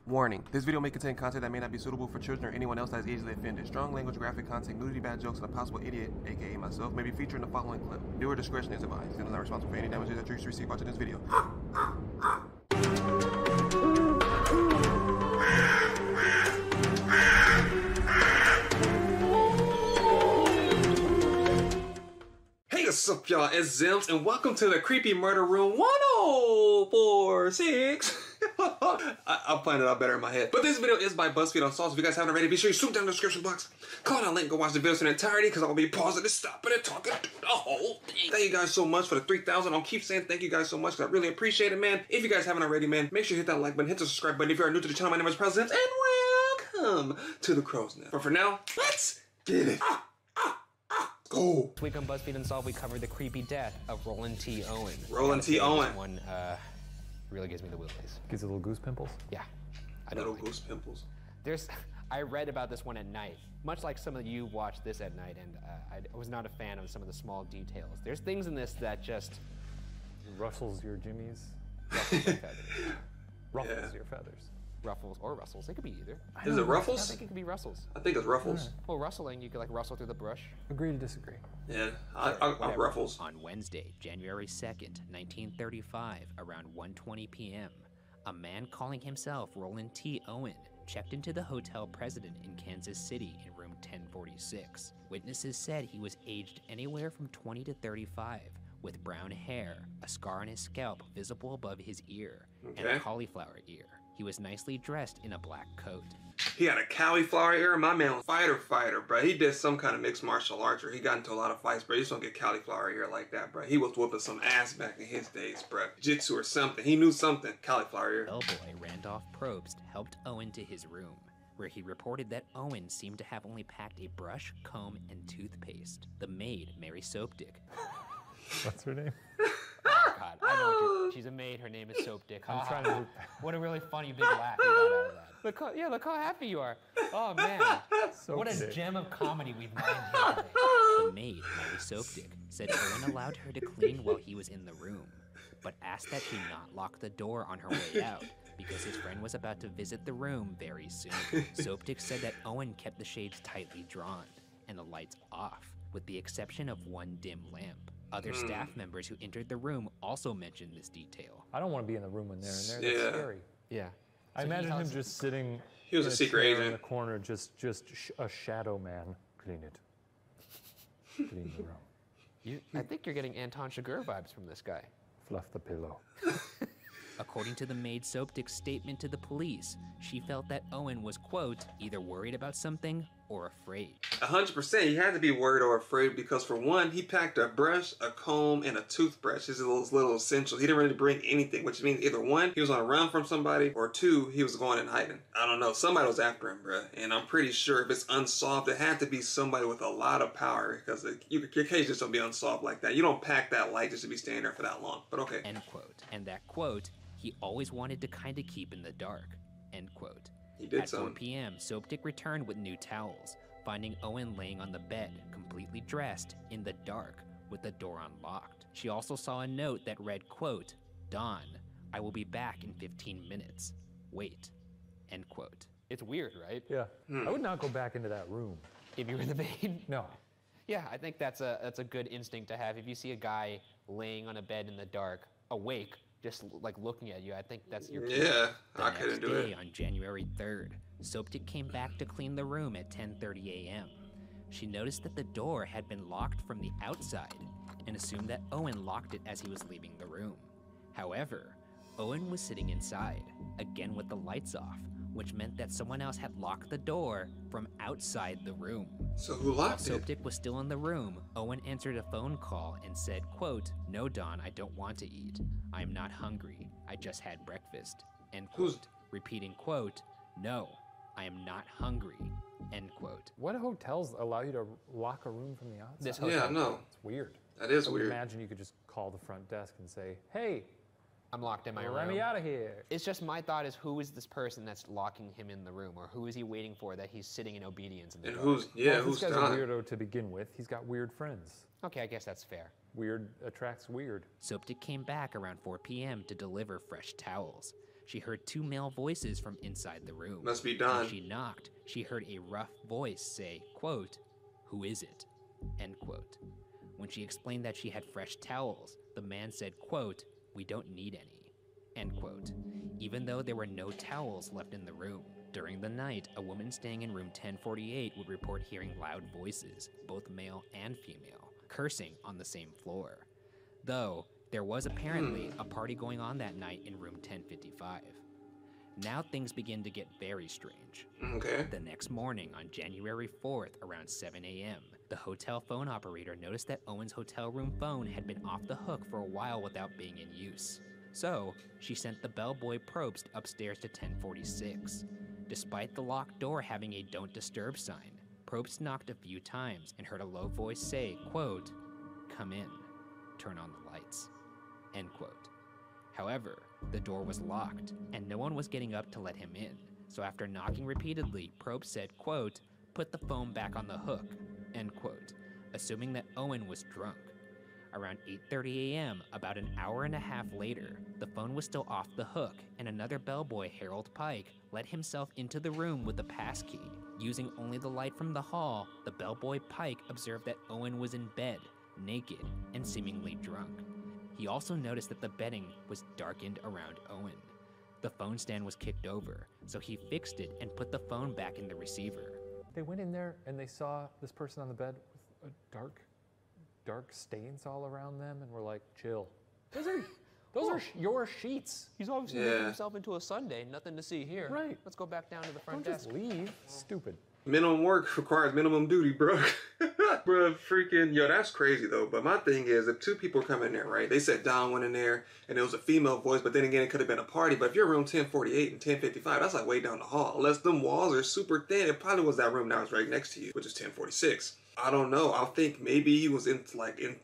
Warning, this video may contain content that may not be suitable for children or anyone else that is easily offended. Strong language, graphic content, nudity, bad jokes, and a possible idiot, aka myself, may be featured in the following clip. Viewer discretion is advised. Channel is not responsible for any damages that you receive watching this video. Hey, what's up, y'all? It's Zems, and welcome to the Creepy Murder Room 1046. I'll plan it out better in my head. But this video is by BuzzFeed on Sauce. If you guys haven't already, be sure you swoop down in the description box, click on that link, go watch the video in entirety, because I'll be pausing and stopping and talking through the whole thing. Thank you guys so much for the 3,000. I'll keep saying thank you guys so much, because I really appreciate it, man. If you guys haven't already, man, make sure you hit that like button, hit the subscribe button. If you are new to the channel, my name is Reprisalzems, and welcome to the Crow's Nest. But for now, let's get it. Go. This week on BuzzFeed Unsolved, we covered the creepy death of Roland T. Owen. Roland T. Owen. This one really gives me the willies. Gives it little goose pimples? Yeah. Little goose pimples. I read about this one at night, much like some of you watched this at night, and I was not a fan of some of the small details. There's things in this that just... Ruffles your jimmies. Ruffles your feathers. Ruffles your feathers. Ruffles or rustles. It could be either. Is it Ruffles? I think it could be rustles. I think it's Ruffles. Right. Well, rustling, you could like rustle through the brush. Agree to disagree. Yeah, I'm Ruffles. On Wednesday, January 2nd, 1935, around 1:20 p.m., a man calling himself Roland T. Owen checked into the Hotel President in Kansas City in room 1046. Witnesses said he was aged anywhere from 20 to 35, with brown hair, a scar on his scalp visible above his ear, and a cauliflower ear. He was nicely dressed in a black coat. He had a cauliflower ear. My man was fighter, bro. He did some kind of mixed martial arts, or he got into a lot of fights, bro. You just don't get cauliflower ear like that, bro. He was whooping some ass back in his days, bro. Jiu-jitsu or something. He knew something. Cauliflower ear. Bellboy Randolph Probst helped Owen to his room, where he reported that Owen seemed to have only packed a brush, comb, and toothpaste. The maid, Mary Soapdick. What's her name? Oh God, I know what she's a maid. Her name is Soapdick. I'm trying to. What a really funny big laugh you got out of that. Look how happy you are. Oh man, what a gem of comedy we've mined here today. The maid, Mary Soapdick, said Owen allowed her to clean while he was in the room, but asked that she not lock the door on her way out because his friend was about to visit the room very soon. Soapdick said that Owen kept the shades tightly drawn and the lights off, with the exception of one dim lamp. Other staff members who entered the room also mentioned this detail. I don't want to be in the room when they're in there. That's scary. Yeah. I imagine him just sitting. He was a secret agent in the corner, just a shadow man. Clean it. Clean the room. I think you're getting Anton Chigurh vibes from this guy. Fluff the pillow. According to the maid Soapdick's statement to the police, she felt that Owen was, quote, either worried about something or afraid. 100%. He had to be worried or afraid because, for one, he packed a brush, a comb, and a toothbrush. His little essentials. He didn't really bring anything, which means either one, he was on a run from somebody, or two, he was going in hiding. I don't know. Somebody was after him, bruh. And I'm pretty sure if it's unsolved, it had to be somebody with a lot of power, because your case just don't be unsolved like that. You don't pack that light just to be standing there for that long. But okay. End quote. And that quote, he always wanted to kind of keep in the dark. End quote. He did At 4 p.m., Soapdick returned with new towels, finding Owen laying on the bed, completely dressed, in the dark, with the door unlocked. She also saw a note that read, quote, Dawn, I will be back in 15 minutes. Wait. End quote. It's weird, right? Yeah. I would not go back into that room. If you were the maid? No. Yeah, I think that's a good instinct to have. If you see a guy laying on a bed in the dark, awake, just like looking at you, I think that's your cue. Yeah, I couldn't do it. On January 3rd, Soapdick came back to clean the room at 10:30 a.m. She noticed that the door had been locked from the outside and assumed that Owen locked it as he was leaving the room. However, Owen was sitting inside, again with the lights off, which meant that someone else had locked the door from outside the room. So who locked it? Soapdick was still in the room. Owen answered a phone call and said, quote, No, Dawn, I don't want to eat. I'm not hungry. I just had breakfast. End quote. Repeating, quote, No, I am not hungry. End quote. What hotels allow you to lock a room from the outside? This hotel. Yeah, no. It's weird. That is I would weird. imagine you could just call the front desk and say, hey, I'm locked in my room. let me out of here. It's just my thought is, who is this person that's locking him in the room, or who is he waiting for that he's sitting in obedience in the And dark? who's This guy's Don? a weirdo to begin with. He's got weird friends. Okay, I guess that's fair. Weird attracts weird. Soapdick came back around 4 p.m. to deliver fresh towels. she heard 2 male voices from inside the room. Must be Don. When she knocked, she heard a rough voice say, quote, "Who is it?" End quote. When she explained that she had fresh towels, the man said, quote, "We don't need any." End quote. Even though there were no towels left in the room. During the night, a woman staying in room 1048 would report hearing loud voices, both male and female, cursing on the same floor. Though, there was apparently a party going on that night in room 1055. Now things begin to get very strange. Okay. The next morning, on January 4th, around 7 a.m., the hotel phone operator noticed that Owen's hotel room phone had been off the hook for a while without being in use. So, she sent the bellboy Probst upstairs to 1046. Despite the locked door having a "Don't Disturb" sign, Probst knocked a few times and heard a low voice say, quote, "Come in, turn on the lights," end quote. However, the door was locked, and no one was getting up to let him in. So after knocking repeatedly, Probst said, quote, "Put the phone back on the hook," end quote, assuming that Owen was drunk. Around 8:30 a.m., about an hour and a half later, the phone was still off the hook, and another bellboy, Harold Pike, let himself into the room with the passkey. Using only the light from the hall, the bellboy Pike observed that Owen was in bed, naked, and seemingly drunk. He also noticed that the bedding was darkened around Owen. The phone stand was kicked over, so he fixed it and put the phone back in the receiver. They went in there and they saw this person on the bed with a dark stains all around them, and were like, "Chill. Those are your sheets. He's obviously making himself into a Sunday. Nothing to see here. Right. Let's go back down to the front Don't desk." just leave. Stupid. Minimum work requires minimum duty, bro. Bro, freaking, yo, that's crazy though. But my thing is, if 2 people come in there, right? They said Don went in there, and it was a female voice, but then again, it could have been a party. But if you're room 1048 and 1055, that's like way down the hall. Unless them walls are super thin, it probably was that room that was right next to you, which is 1046. I don't know. I think maybe he was in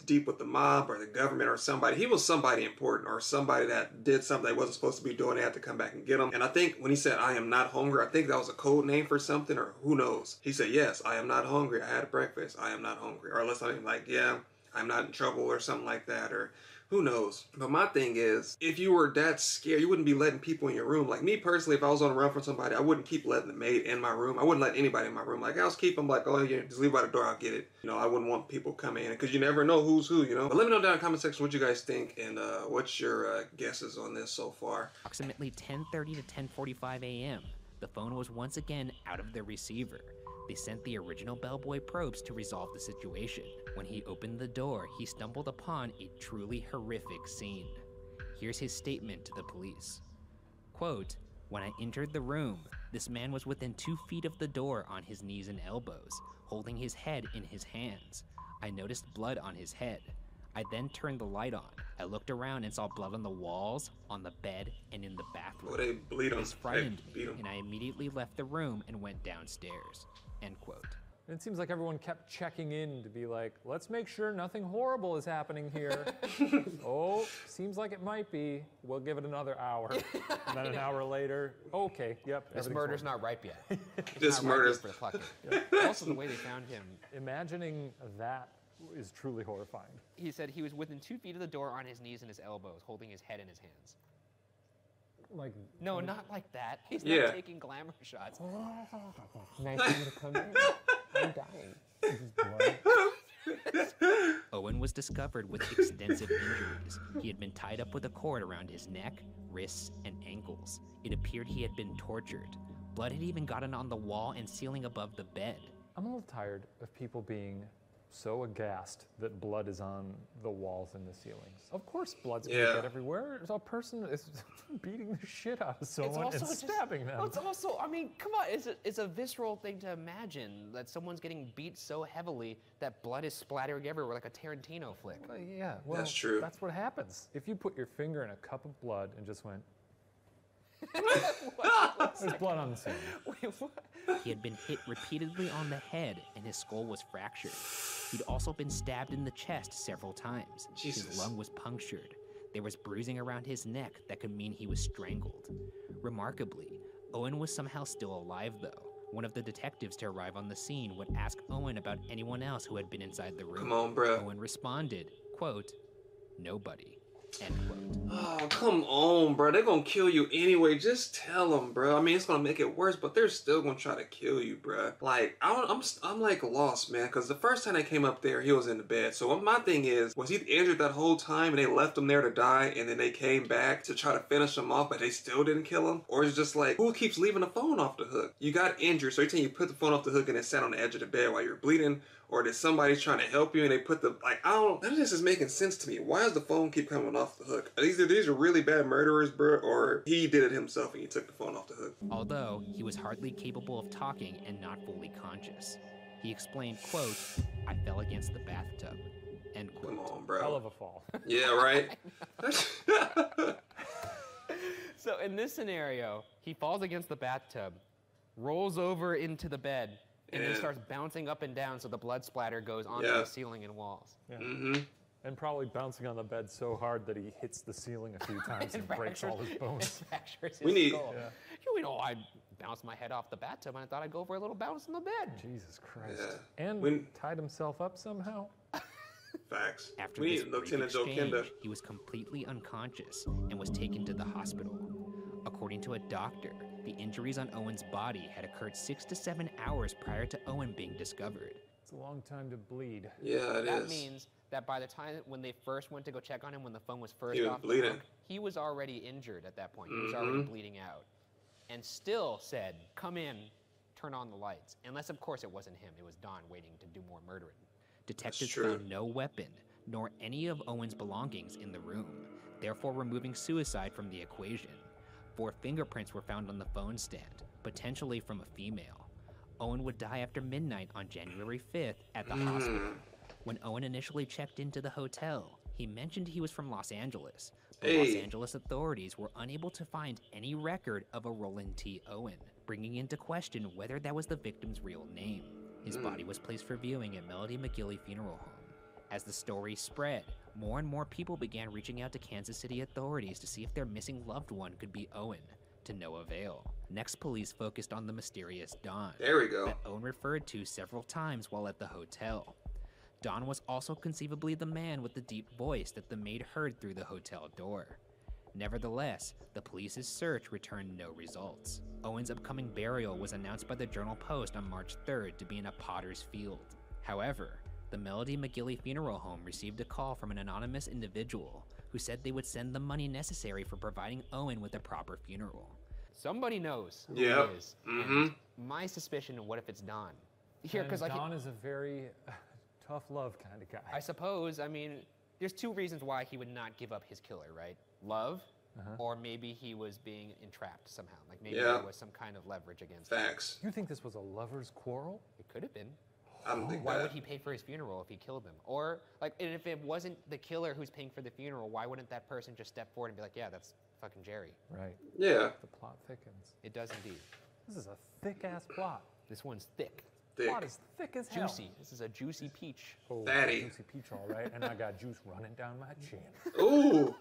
deep with the mob or the government or somebody. He was somebody important or somebody that did something they wasn't supposed to be doing. They had to come back and get him. And I think when he said, "I am not hungry," I think that was a code name for something, or who knows. He said, "Yes, I am not hungry. I had breakfast. I am not hungry." Or unless I'm like, "Yeah, I'm not in trouble," or something like that, or who knows. But my thing is, if you were that scared, you wouldn't be letting people in your room. Like me personally, if I was on a run from somebody, I wouldn't keep letting the maid in my room. I wouldn't let anybody in my room. Like, I'll keep them like, "Oh, yeah, just leave by the door, I'll get it." You know, I wouldn't want people coming in, because you never know who's who, you know. But let me know down in the comment section what you guys think, and what's your guesses on this so far. Approximately 10:30 to 10:45 a.m., the phone was once again out of the receiver. They sent the original bellboy Probst to resolve the situation. When he opened the door, he stumbled upon a truly horrific scene. Here's his statement to the police. Quote, "When I entered the room, this man was within 2 feet of the door on his knees and elbows, holding his head in his hands. I noticed blood on his head. I then turned the light on. I looked around and saw blood on the walls, on the bed, and in the bathroom. Oh, they bleed him. This frightened They beat me, him. and I immediately left the room and went downstairs." End quote. And it seems like everyone kept checking in to be like, "Let's make sure nothing horrible is happening here." "Oh, seems like it might be. We'll give it another hour." And then an hour later, "Okay, yep. This everything's murder's fine." not ripe yet. This Not ripe murder's yet for the clucking. Also, the way they found him, Imagining that is truly horrifying. he said he was within 2 feet of the door on his knees and his elbows, holding his head in his hands. Like, No, not like that. He's Yeah. not taking glamour shots. nice of you to come in. I'm dying. Owen was discovered with extensive injuries. He had been tied up with a cord around his neck, wrists, and ankles. It appeared he had been tortured. Blood had even gotten on the wall and ceiling above the bed. I'm a little tired of people being so aghast that blood is on the walls and the ceilings. Of course blood's gonna get everywhere. There's a person is beating the shit out of someone and stabbing them. It's also, I mean, come on, it's a visceral thing to imagine that someone's getting beat so heavily that blood is splattering everywhere like a Tarantino flick. Yeah, well, That's true. That's what happens. If you put your finger in a cup of blood and just went, there's blood on the ceiling. Wait, what? He had been hit repeatedly on the head and his skull was fractured. He'd also been stabbed in the chest several times. Jesus. His lung was punctured. There was bruising around his neck that could mean he was strangled. Remarkably, Owen was somehow still alive though. One of the detectives to arrive on the scene would ask Owen about anyone else who had been inside the room. Come on, bro. Owen responded, quote, "Nobody," end quote. Oh, come on, bro. They're gonna kill you anyway. Just tell them, bro. I mean, it's gonna make it worse, but they're still gonna try to kill you, bro. Like, I'm like lost, man, because the first time they came up there, he was in the bed. So my thing is, was he injured that whole time and they left him there to die and then they came back to try to finish him off, but they still didn't kill him? Or it's just like, who keeps leaving the phone off the hook? You got injured, so you're telling you put the phone off the hook and then sat on the edge of the bed while you're bleeding? Or did somebody trying to help you and they put the, like, I don't, none of this is making sense to me. Why does the phone keep coming off the hook? These are really bad murderers, bro, or he did it himself and he took the phone off the hook. Although he was hardly capable of talking and not fully conscious. He explained, quote, "I fell against the bathtub," end quote. Come on, bro. Hell of a fall. Yeah, right? So in this scenario, he falls against the bathtub, rolls over into the bed, and then starts bouncing up and down so the blood splatter goes onto the ceiling and walls. Yeah. And probably bouncing on the bed so hard that he hits the ceiling a few times and breaks all his bones. Fractures his skull. You know, I bounced my head off the bathtub and I thought I'd go for a little bounce in the bed. Jesus Christ. Yeah. And tied himself up somehow. Facts. After We this need brief Lieutenant Joe exchange, Kenda. he was completely unconscious and was taken to the hospital. According to a doctor, the injuries on Owen's body had occurred 6 to 7 hours prior to Owen being discovered. It's a long time to bleed. Yeah, it is. That means that by the time when they first went to go check on him, when the phone was first He was off the bleeding. hook, he was already injured at that point. He was already bleeding out. And still said, "Come in, turn on the lights." Unless, of course, it wasn't him. It was Don waiting to do more murdering. Detectives found no weapon, nor any of Owen's belongings in the room, therefore removing suicide from the equation. 4 fingerprints were found on the phone stand, potentially from a female. Owen would die after midnight on January 5th at the hospital. When Owen initially checked into the hotel, he mentioned he was from Los Angeles, but Los Angeles authorities were unable to find any record of a Roland T. Owen, bringing into question whether that was the victim's real name. His body was placed for viewing at Melody McGilly Funeral Home. As the story spread, more and more people began reaching out to Kansas City authorities to see if their missing loved one could be Owen, to no avail. Next, police focused on the mysterious Don. There we go. That Owen referred to several times while at the hotel. Don was also conceivably the man with the deep voice that the maid heard through the hotel door. Nevertheless, the police's search returned no results. Owen's upcoming burial was announced by the Journal-Post on March 3rd to be in a potter's field. However, the Melody McGilly Funeral Home received a call from an anonymous individual who said they would send the money necessary for providing Owen with a proper funeral. Somebody knows who it is. And my suspicion, what if it's Don? Here, because Don is a very tough love kind of guy. I suppose. I mean, there's 2 reasons why he would not give up his killer, right? Love, or maybe he was being entrapped somehow. Like maybe there was some kind of leverage against him. Facts. You think this was a lover's quarrel? It could have been. I don't think Why that. would he pay for his funeral if he killed him? Or, like, and if it wasn't the killer who's paying for the funeral, why wouldn't that person just step forward and be like, yeah, that's fucking Jerry? Right. Yeah. The plot thickens. It does indeed. This is a thick-ass plot. This one's thick. The plot is thick as hell. Juicy. This is a juicy peach. Oh, Fatty. juicy peach, all right. And I got juice running down my chin. Ooh.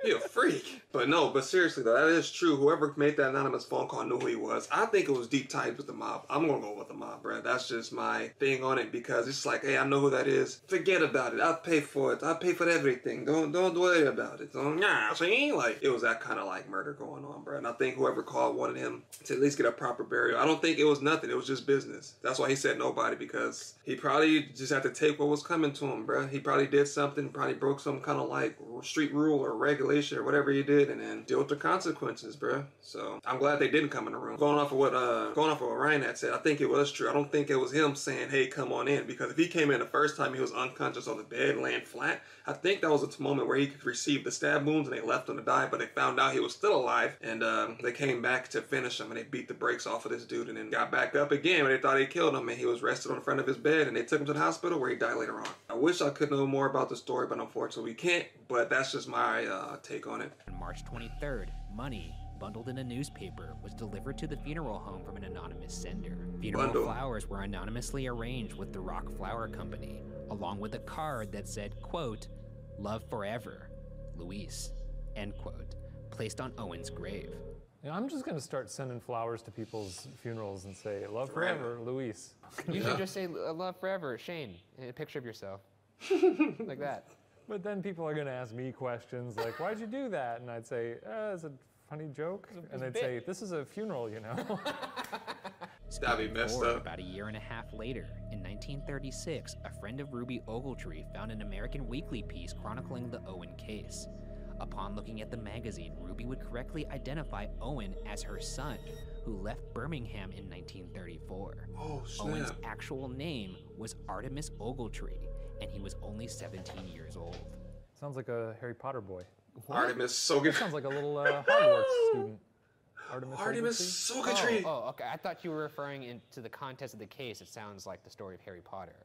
You're a freak. But seriously though, that is true. Whoever made that anonymous phone call knew who he was. I think it was deep ties with the mob. I'm gonna go with the mob, bro. That's just my thing on it because it's like, hey, I know who that is. Forget about it. I'll pay for it. I'll pay for everything. Don't worry about it. See? Like, it was that kind of like murder going on, bro. And I think whoever called wanted him to at least get a proper burial. I don't think it was nothing. It was just business. That's why he said nobody, because he probably just had to take what was coming to him, bro. He probably did something, probably broke some kind of like street rule or regulation or whatever he did, and then deal with the consequences, bro. So I'm glad they didn't come in the room. Going off of what Ryan had said, I think it was true. I don't think it was him saying, hey, come on in, because if he came in the first time he was unconscious on the bed, laying flat, I think that was a moment where he could receive the stab wounds and they left him to die, but they found out he was still alive, and they came back to finish him, and they beat the brakes off of this dude, and then got back up again when they thought they killed him, and he was rested on the front of his bed, and they took him to the hospital where he died later on. I wish I could know more about the story, but unfortunately we can't, but that's just my take on it. On March 23rd, money, bundled in a newspaper, was delivered to the funeral home from an anonymous sender. Funeral flowers were anonymously arranged with the Rock Flower Company, along with a card that said, quote, "Love forever, Luis," end quote, placed on Owen's grave. You know, I'm just going to start sending flowers to people's funerals and say, love forever, Luis. You should just say, love forever, Shane, and a picture of yourself. Like that. But then people are going to ask me questions like, why'd you do that? And I'd say, it's a funny joke. And they'd say, this is a funeral, you know? That'd be messed up. About a year and a half later, in 1936, a friend of Ruby Ogletree found an American weekly piece chronicling the Owen case. Upon looking at the magazine, Ruby would correctly identify Owen as her son, who left Birmingham in 1934. Oh, snap. Owen's actual name was Artemis Ogletree, and he was only 17 years old. Sounds like a Harry Potter boy. What? Artemis Ogletree. Sounds like a little Hogwarts student. Artemis Ogletree. Oh, okay. I thought you were referring to the context of the case. It sounds like the story of Harry Potter.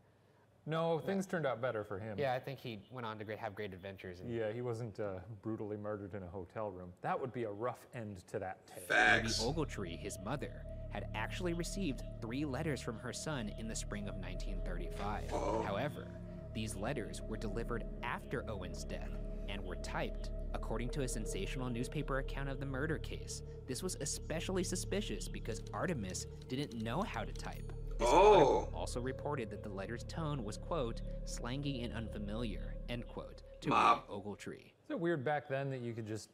No, things turned out better for him. Yeah, I think he went on to have great adventures. Yeah, he wasn't brutally murdered in a hotel room. That would be a rough end to that tale. Facts. Ruby Ogletree, his mother, had actually received 3 letters from her son in the spring of 1935. Oh. However, these letters were delivered after Owen's death and were typed. According to a sensational newspaper account of the murder case, this was especially suspicious because Artemis didn't know how to type. This article also reported that the letter's tone was, quote, slangy and unfamiliar, end quote, to Ruby Ogletree. Is it weird back then that you could just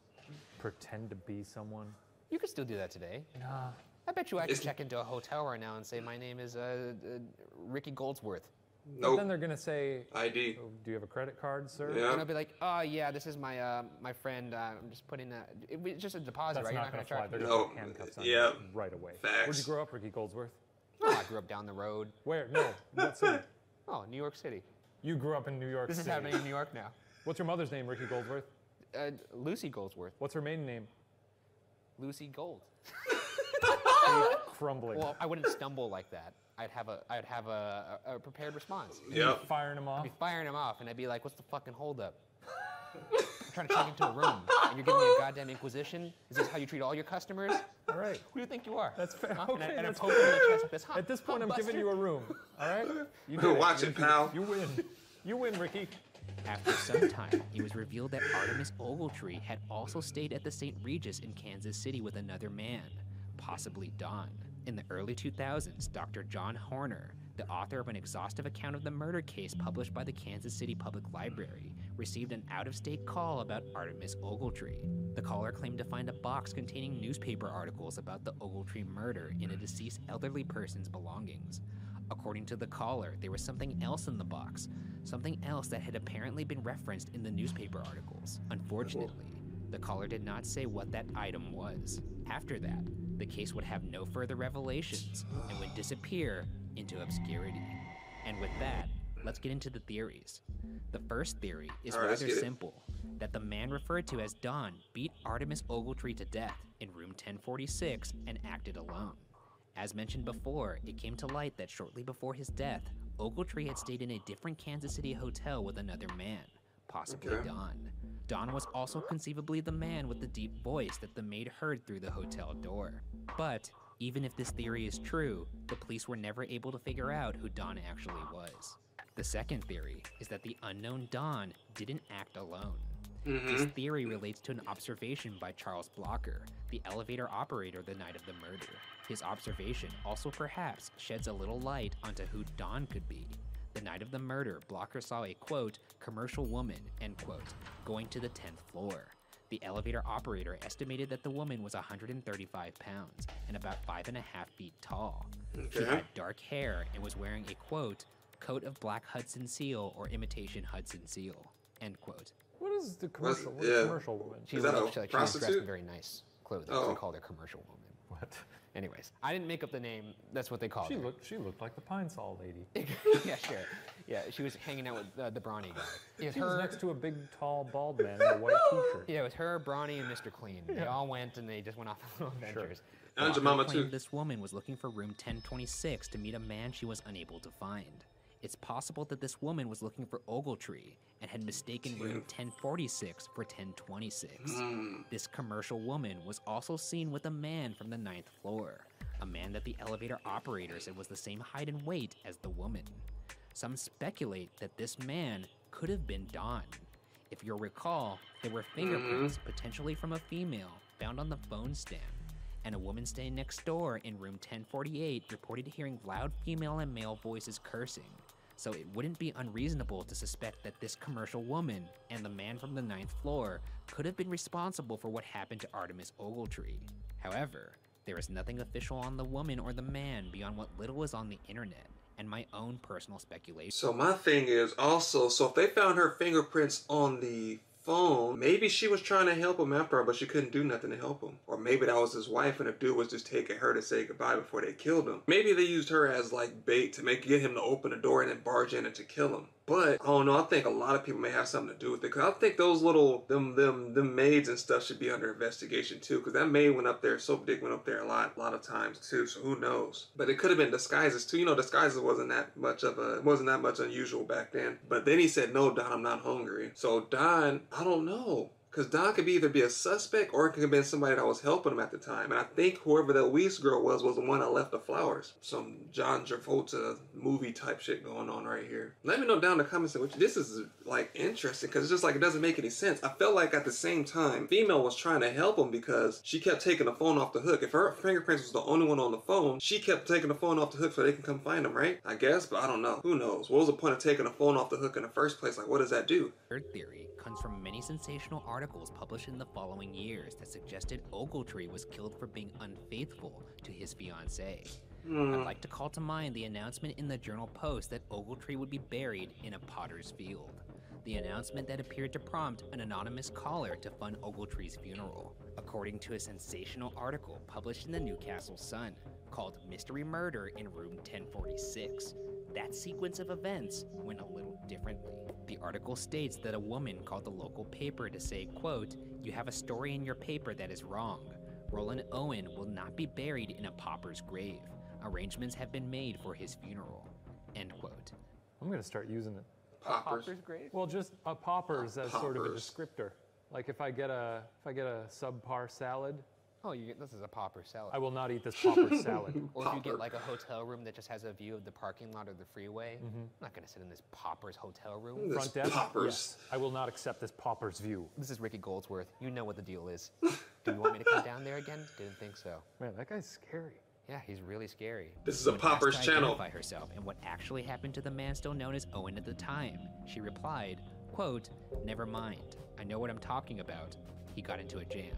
pretend to be someone? You could still do that today. Nah. I bet you I could check into a hotel right now and say, my name is Ricky Goldsworth. Nope. But then they're gonna say, ID. Oh, do you have a credit card, sir? Yeah. And I'll be like, oh yeah, this is my my friend. I'm just putting it's just a deposit, That's right? not gonna fly. They're No. gonna put handcuffs on you right away. Facts. Where'd you grow up, Ricky Goldsworth? Oh, I grew up down the road. Where? No. What city? Oh, New York City. You grew up in New York This City. is happening in New York now. What's your mother's name, Ricky Goldsworth? Lucy Goldsworth. What's her maiden name? Lucy Gold. Crumbling. Well, I wouldn't stumble like that. I'd have a prepared response. Yep. Firing him off. I'd be firing him off, and I'd be like, "What's the fucking holdup? I'm trying to check into a room, and you're giving me a goddamn inquisition? Is this how you treat all your customers? All right. Who do you think you are?" That's fair. Huh? Okay, and that's I poke him in the chest with this. Huh? At this point, I'm Buster. giving you a room. All right? You Go watch it, pal. You win. You win, Ricky. After some time, it was revealed that Artemis Ogletree had also stayed at the St. Regis in Kansas City with another man, possibly Don. In the early 2000s, Dr. John Horner, the author of an exhaustive account of the murder case published by the Kansas City Public Library, received an out-of-state call about Artemis Ogletree. The caller claimed to find a box containing newspaper articles about the Ogletree murder in a deceased elderly person's belongings. According to the caller, there was something else in the box, something else that had apparently been referenced in the newspaper articles. Unfortunately, the caller did not say what that item was. After that, the case would have no further revelations and would disappear into obscurity. And with that, let's get into the theories. The first theory is rather simple, that the man referred to as Don beat Artemis Ogletree to death in room 1046 and acted alone. As mentioned before, it came to light that shortly before his death, Ogletree had stayed in a different Kansas City hotel with another man, possibly Don. Don was also conceivably the man with the deep voice that the maid heard through the hotel door. But even if this theory is true, the police were never able to figure out who Don actually was. The second theory is that the unknown Don didn't act alone. This theory relates to an observation by Charles Blocker, the elevator operator the night of the murder. His observation also perhaps sheds a little light onto who Don could be. The night of the murder, Blocker saw a, quote, commercial woman, end quote, going to the 10th floor. The elevator operator estimated that the woman was 135 pounds and about 5.5 feet tall. She had dark hair and was wearing a, quote, coat of black Hudson seal or imitation Hudson seal, end quote. What is the commercial? What's a commercial woman? Is that a she was prostitute? dressed in very nice clothing, so they called her commercial woman. What? Anyways, I didn't make up the name. That's what they called her. She looked like the Pine Sol lady. Yeah, sure. Yeah, she was hanging out with the Brawny guy. It was She her, was next to a big, tall, bald man in a white T-shirt. yeah, it was her, Brawny, and Mr. Clean. They all went and they just went off on little adventures. And your Blocker mama claimed too. this woman was looking for room 1026 to meet a man she was unable to find. It's possible that this woman was looking for Ogletree and had mistaken room 1046 for 1026. This commercial woman was also seen with a man from the 9th floor, a man that the elevator operator said was the same height and weight as the woman. Some speculate that this man could have been Don. If you'll recall, there were fingerprints, potentially from a female, found on the phone stand, and a woman staying next door in room 1048 reported hearing loud female and male voices cursing. so it wouldn't be unreasonable to suspect that this commercial woman and the man from the 9th floor could have been responsible for what happened to Artemis Ogletree. However, there is nothing official on the woman or the man beyond what little is on the internet and my own personal speculation. So my thing is also, so if they found her fingerprints on the phone, maybe she was trying to help him after all, but she couldn't do nothing to help him. Or maybe that was his wife and the dude was just taking her to say goodbye before they killed him. Maybe they used her as like bait to get him to open the door and then barge in and to kill him. But I don't know, I think a lot of people may have something to do with it. Cause I think those little, them maids and stuff should be under investigation too. Cause that maid went up there, Soap Dick went up there a lot of times too. So who knows? But it could have been disguises too. You know, disguises wasn't that much unusual back then. But then he said, no, Don, I'm not hungry. So Don, I don't know. Because Don could either be a suspect or it could have been somebody that was helping him at the time. And I think whoever that Weiss girl was the one that left the flowers. Some John Travolta movie type shit going on right here. Let me know down in the comments which this is like interesting because it's just like it doesn't make any sense. I felt like at the same time, female was trying to help him because she kept taking the phone off the hook. If her fingerprints was the only one on the phone, she kept taking the phone off the hook so they can come find him, right? I guess, but I don't know. Who knows? What was the point of taking the phone off the hook in the first place? Like, what does that do? Third theory comes from many sensational articles published in the following years that suggested Ogletree was killed for being unfaithful to his fiancée. I'd like to call to mind the announcement in the Journal Post that Ogletree would be buried in a potter's field. The announcement that appeared to prompt an anonymous caller to fund Ogletree's funeral. According to a sensational article published in the Newcastle Sun called Mystery Murder in Room 1046, that sequence of events went a little differently. The article states that a woman called the local paper to say, quote, "You have a story in your paper that is wrong. Roland Owen will not be buried in a pauper's grave. Arrangements have been made for his funeral." End quote. I'm going to start using it. Pauper's grave? Well, just paupers as sort of a descriptor. Like if I get a subpar salad, Oh, this is a pauper salad. I will not eat this pauper salad. Or if you get like a hotel room that just has a view of the parking lot or the freeway, I'm not gonna sit in this pauper's hotel room. Front desk? Paupers. Yes. I will not accept this pauper's view. This is Ricky Goldsworth. You know what the deal is. Do you want me to come down there again? Didn't think so. Man, that guy's scary. Yeah, he's really scary. This is a When pauper's asked to channel. identify herself and what actually happened to the man still known as Owen at the time, she replied, quote, "Never mind. I know what I'm talking about. He got into a jam."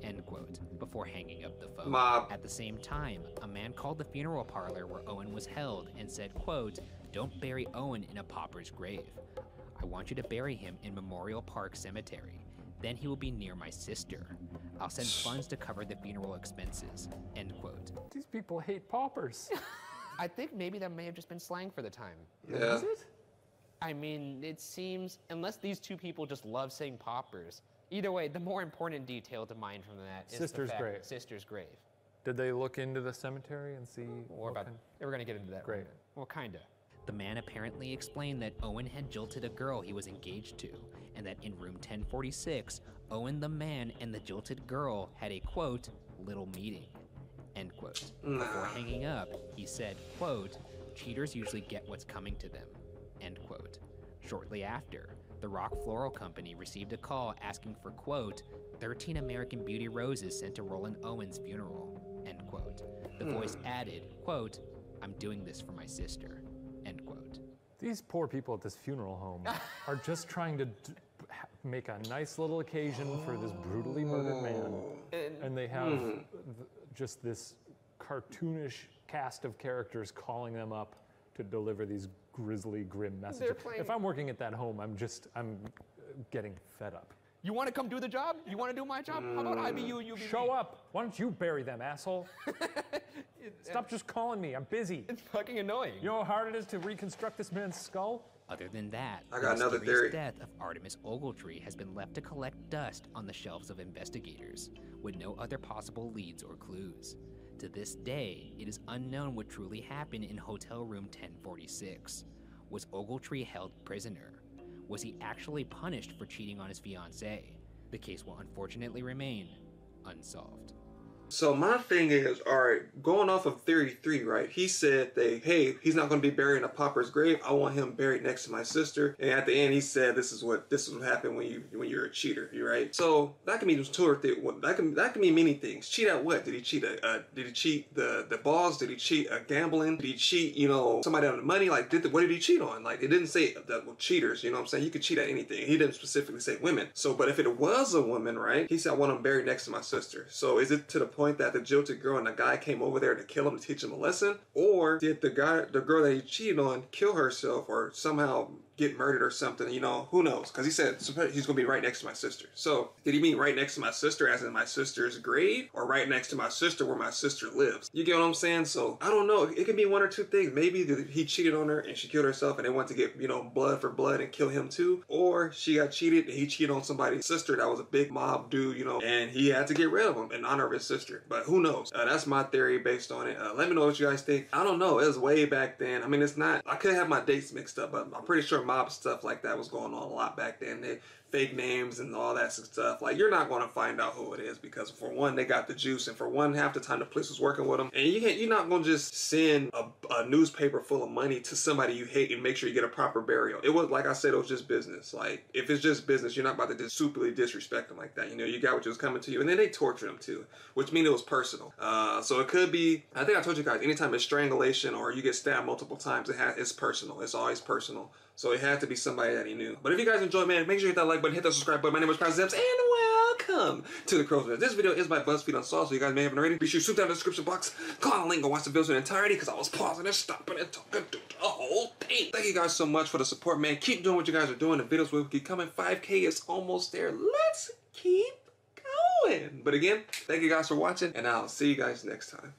End quote, before hanging up the phone. Mob. At the same time, a man called the funeral parlor where Owen was held and said, quote, "Don't bury Owen in a pauper's grave. I want you to bury him in Memorial Park Cemetery. Then he will be near my sister. I'll send funds to cover the funeral expenses." End quote. These people hate paupers. I think maybe that may have just been slang for the time. Yeah. Is it? I mean, it seems, unless these two people just love saying paupers. Either way, the more important detail to mine from that is Sister's the fact grave. Sister's grave. Did they look into the cemetery and see? Or about, we're gonna get into that. Great. Well, kinda. The man apparently explained that Owen had jilted a girl he was engaged to, and that in room 1046, Owen the man and the jilted girl had a, quote, "little meeting," end quote. Before hanging up, he said, quote, "Cheaters usually get what's coming to them," end quote. Shortly after, the Rock Floral Company received a call asking for, quote, 13 American Beauty roses sent to Roland Owen's funeral, end quote. The voice added, quote, "I'm doing this for my sister," end quote. These poor people at this funeral home are just trying to make a nice little occasion for this brutally murdered man. And they have just this cartoonish cast of characters calling them up to deliver these grisly, grim messages. If I'm working at that home, I'm getting fed up. You want to come do the job? You want to do my job? How about I be you and you be me? Show up. Why don't you bury them, asshole? Stop just calling me. I'm busy. It's fucking annoying. You know how hard it is to reconstruct this man's skull? Other than that, I got the another mysterious theory. death of Artemis Ogletree has been left to collect dust on the shelves of investigators, with no other possible leads or clues. To this day, it is unknown what truly happened in hotel room 1046. Was Ogletree held prisoner? Was he actually punished for cheating on his fiancée? The case will unfortunately remain unsolved. So my thing is, all right, going off of theory 3, right? He said hey, he's not going to be buried in a pauper's grave. I want him buried next to my sister. And at the end, he said, this is what happen when you're a cheater, right? So that can mean two or three. That can mean many things. Cheat at what? Did he cheat? Did he cheat the balls? Did he cheat gambling? Did he cheat, you know, somebody out of money? Like, what did he cheat on? Like, it didn't say that well, cheaters. You know what I'm saying? You could cheat at anything. He didn't specifically say women. So, but if it was a woman, right? He said, I want him buried next to my sister. So is it to the point that the jilted girl and the guy came over there to kill him to teach him a lesson? Or did the girl that he cheated on kill herself or somehow get murdered or something, you know, who knows? Because he said he's gonna be right next to my sister. So did he mean right next to my sister as in my sister's grave, or right next to my sister where my sister lives? You get what I'm saying? So I don't know, it could be one or two things. Maybe he cheated on her and she killed herself and they went to get, you know, blood for blood and kill him too, or she got cheated and he cheated on somebody's sister that was a big mob dude, you know, and he had to get rid of him in honor of his sister. But who knows? That's my theory based on it. Let me know what you guys think. I don't know, it was way back then. I mean, it's not, I could have my dates mixed up, but I'm pretty sure mob stuff like that was going on a lot back then. They fake names and all that stuff. Like, you're not going to find out who it is because for one, they got the juice, and for one, half the time the police was working with them. And you're not going to just send a newspaper full of money to somebody you hate and make sure you get a proper burial. It was, like I said, it was just business. Like, if it's just business, you're not about to just superly disrespect them like that. You know, you got what was coming to you, and then they tortured them too, which means it was personal. So it could be, I think I told you guys, anytime it's strangulation or you get stabbed multiple times, it's personal. It's always personal. So it had to be somebody that he knew. But if you guys enjoyed, man, make sure you hit that like button, hit that subscribe button. My name is Reprisalzems, and welcome to the Crow's Nest. This video is by BuzzFeed Unsolved, so you guys may have already. Be sure to shoot down the description box, click on the link, and watch the videos in entirety, because I was pausing and stopping and talking through the whole thing. Thank you guys so much for the support, man. Keep doing what you guys are doing. The videos will keep coming. 5K is almost there. Let's keep going. But again, thank you guys for watching, and I'll see you guys next time.